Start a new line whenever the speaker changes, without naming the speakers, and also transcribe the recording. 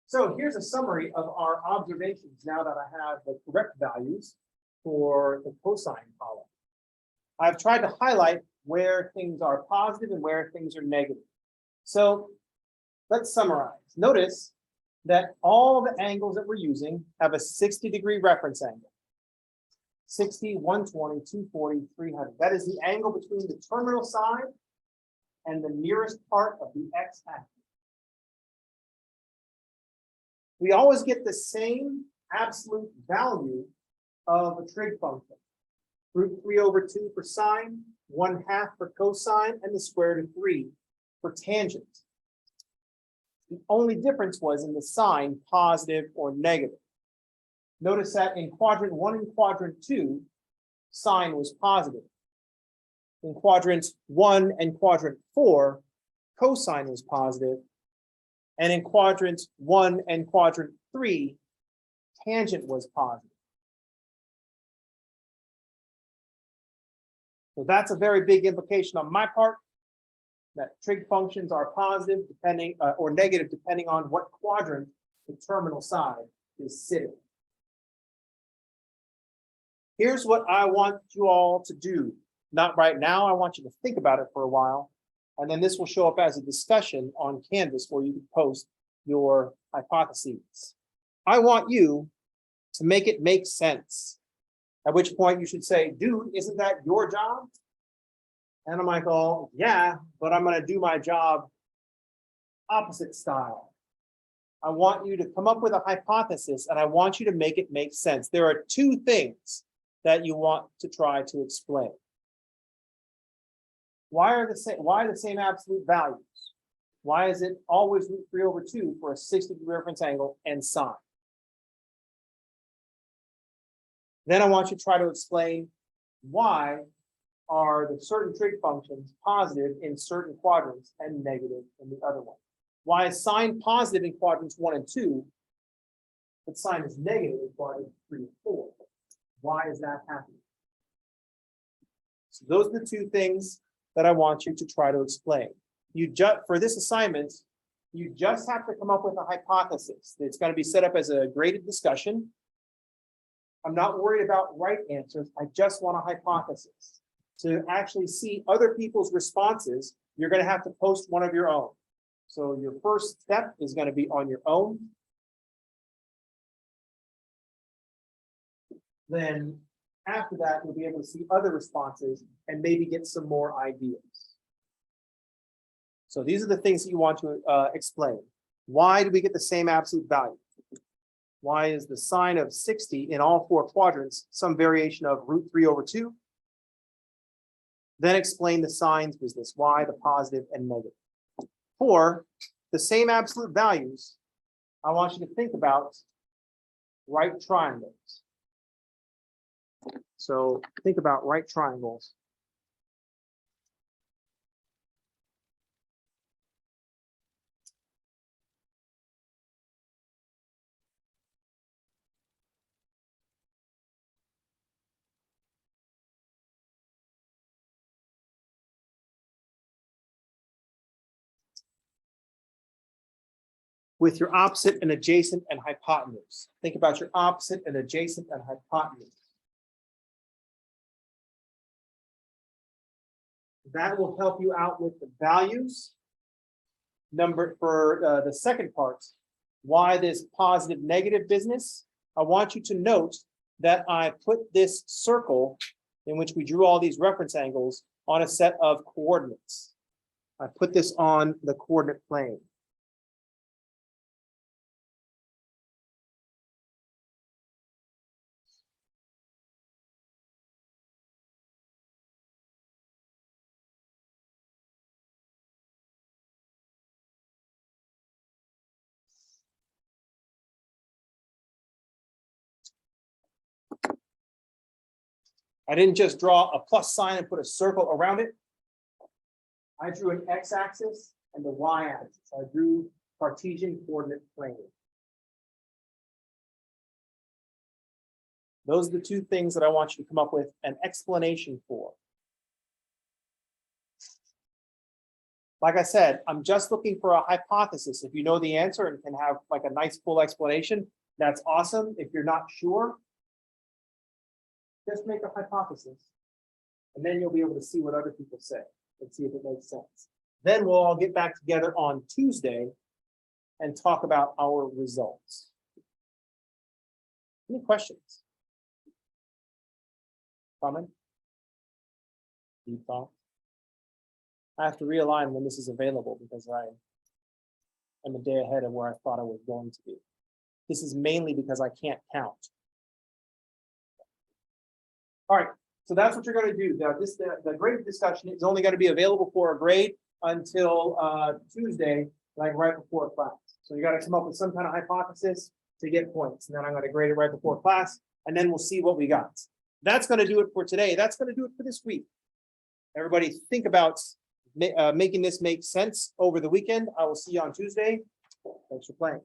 So here's a summary of our observations now that I have the correct values for the cosine column. I've tried to highlight where things are positive and where things are negative. So let's summarize. Notice that all the angles that we're using have a 60-degree reference angle. 60, 120, 240, 300. That is the angle between the terminal side and the nearest part of the x-axis. We always get the same absolute value of a trig function. Root 3 over 2 for sine, 1/2 for cosine, and the square root of 3 for tangent. The only difference was in the sign, positive or negative. Notice that in quadrant 1 and quadrant 2, sine was positive. In quadrants 1 and quadrant 4, cosine was positive. And in quadrants 1 and quadrant 3, tangent was positive. So that's a very big implication on my part, that trig functions are positive depending or negative depending on what quadrant the terminal side is sitting. Here's what I want you all to do. Not right now, I want you to think about it for a while. And then this will show up as a discussion on Canvas where you can post your hypotheses. I want you to make it make sense. At which point you should say, dude, isn't that your job? And I'm like, oh, yeah, but I'm going to do my job opposite style. I want you to come up with a hypothesis and I want you to make it make sense. There are two things that you want to try to explain. Why the same absolute values? Why is it always root 3 over 2 for a 60-degree reference angle and sine? Then I want you to try to explain why are the certain trig functions positive in certain quadrants and negative in the other one. Why is sine positive in quadrants 1 and 2, but sine is negative in quadrants 3 and 4? Why is that happening? So those are the two things that I want you to try to explain. For this assignment, you just have to come up with a hypothesis. It's going to be set up as a graded discussion. I'm not worried about right answers. I just want a hypothesis. To actually see other people's responses, you're going to have to post one of your own. So your first step is going to be on your own. Then after that, you'll be able to see other responses and maybe get some more ideas. So these are the things that you want to explain. Why do we get the same absolute value? Why is the sine of 60 in all four quadrants some variation of root 3 over 2? Then explain the signs business, why the positive and negative. For the same absolute values, I want you to think about right triangles. So think about right triangles. With your opposite and adjacent and hypotenuse. Think about your opposite and adjacent and hypotenuse. That will help you out with the values. For the second part, why this positive negative business? I want you to note that I put this circle in which we drew all these reference angles on a set of coordinates. I put this on the coordinate plane. I didn't just draw a plus sign and put a circle around it. I drew an x-axis and the y-axis. I drew Cartesian coordinate plane. Those are the two things that I want you to come up with an explanation for. Like I said, I'm just looking for a hypothesis. If you know the answer and can have like a nice full explanation, that's awesome. If you're not sure, just make a hypothesis. And then you'll be able to see what other people say and see if it makes sense. Then we'll all get back together on Tuesday and talk about our results. Any questions? Comment? Deep thought? I have to realign when this is available because I am a day ahead of where I thought I was going to be. This is mainly because I can't count. All right, so that's what you're going to do. Now, the grade discussion is only going to be available for a grade until Tuesday, like right before class. So you got to come up with some kind of hypothesis to get points. And then I'm going to grade it right before class, and then we'll see what we got. That's going to do it for today. That's going to do it for this week. Everybody think about making this make sense over the weekend. I will see you on Tuesday. Thanks for playing.